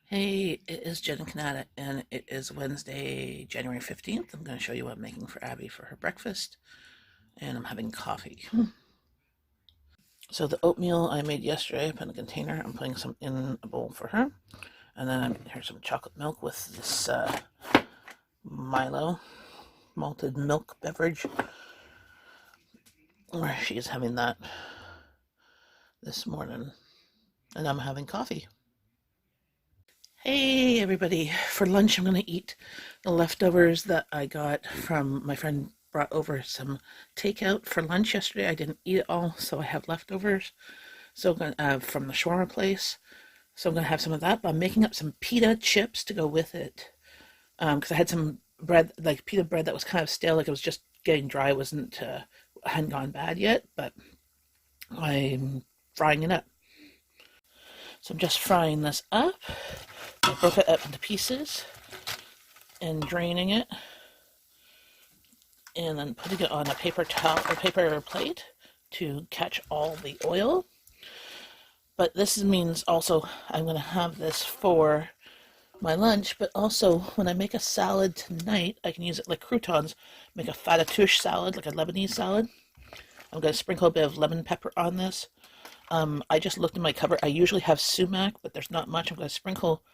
Hey, it is Jenn and Kanata, and it is Wednesday, January 15th. I'm going to show you what I'm making for Abby for her breakfast, and I'm having coffee. So the oatmeal I made yesterday, I put in a container. I'm putting some in a bowl for her, and then I made her some chocolate milk with this Milo malted milk beverage, where she is having that this morning, and I'm having coffee. Hey everybody, for lunch I'm going to eat the leftovers that I got from my friend brought over some takeout for lunch yesterday. I didn't eat it all, so I have leftovers. So I'm going to have from the shawarma place. So I'm going to have some of that, but I'm making up some pita chips to go with it. Because I had some bread, like pita bread that was kind of stale, like it was just getting dry, hadn't gone bad yet, but I'm frying it up. So I'm just frying this up. I broke it up into pieces and draining it, and then putting it on a paper towel or paper plate to catch all the oil. But this means also I'm going to have this for my lunch, but also when I make a salad tonight, I can use it like croutons, make a fatatouche salad, like a Lebanese salad. I'm going to sprinkle a bit of lemon pepper on this. I just looked in my cupboard. I usually have sumac, but there's not much. I'm going to sprinkle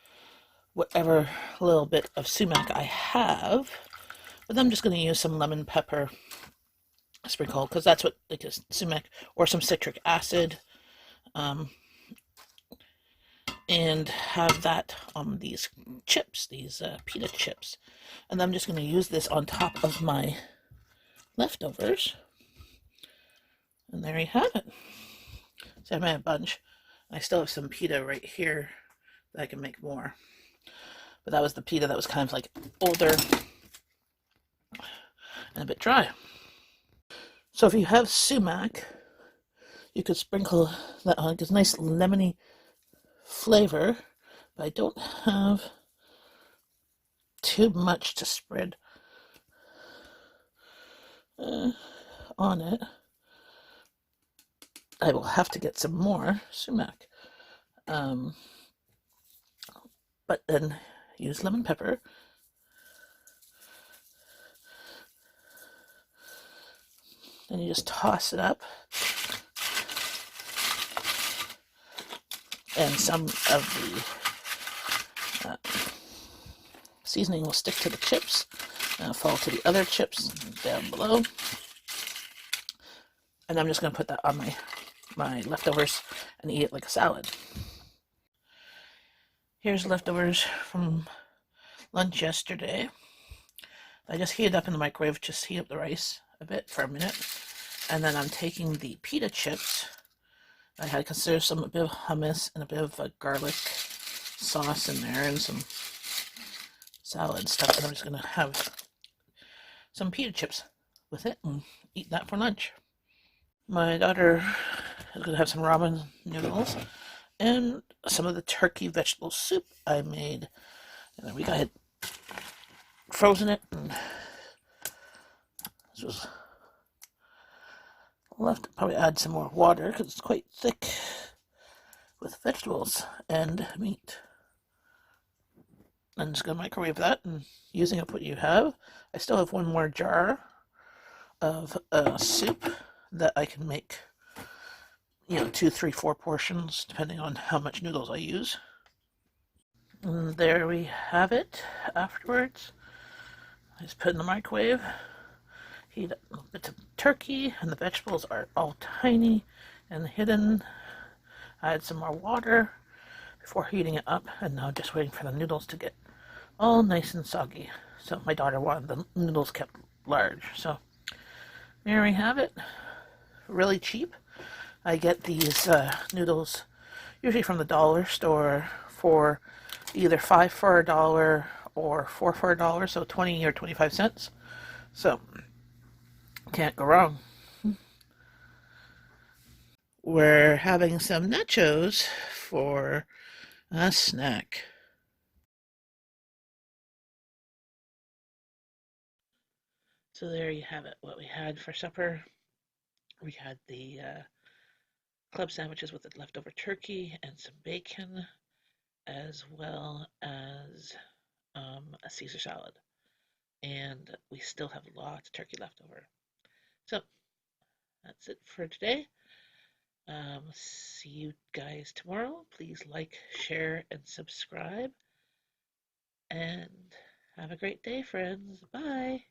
whatever little bit of sumac I have. But then I'm just going to use some lemon pepper sprinkle, because that's what, like, sumac or some citric acid, and have that on these chips, these pita chips. And I'm just going to use this on top of my leftovers. And there you have it. So I made a bunch. I still have some pita right here that I can make more. But that was the pita that was kind of like older and a bit dry. So if you have sumac, you could sprinkle that on. It gives a nice lemony flavor. But I don't have too much to spread on it. I will have to get some more sumac. But then use lemon pepper. Then you just toss it up. And some of the seasoning will stick to the chips and fall to the other chips down below. And I'm just going to put that on my leftovers and eat it like a salad. Here's leftovers from lunch yesterday. I just heat it up in the microwave, just heat up the rice a bit for a minute. And then I'm taking the pita chips. I had considered a bit of hummus and a bit of garlic sauce in there and some salad stuff. And I'm just going to have some pita chips with it and eat that for lunch. My daughter is going to have some ramen noodles and some of the turkey vegetable soup I made. And then we got it frozen it, and this was left. Probably add some more water because it's quite thick with vegetables and meat. I'm just going to microwave that and using up what you have. I still have one more jar of soup that I can make, 2, 3, 4 portions depending on how much noodles I use. And there we have it afterwards. I just put it in the microwave, heat up a bit of turkey, and the vegetables are all tiny and hidden. I add some more water before heating it up, and now just waiting for the noodles to get all nice and soggy. So my daughter wanted the noodles kept large. So there we have it. Really cheap. I get these noodles usually from the dollar store for either 5 for a dollar or 4 for a dollar, so 20 or 25 cents. So can't go wrong. We're having some nachos for a snack. So there you have it, what we had for supper. We had the club sandwiches with the leftover turkey and some bacon, as well as a Caesar salad. And we still have lots of turkey left over. So that's it for today. See you guys tomorrow. Please like, share, and subscribe. And have a great day, friends. Bye.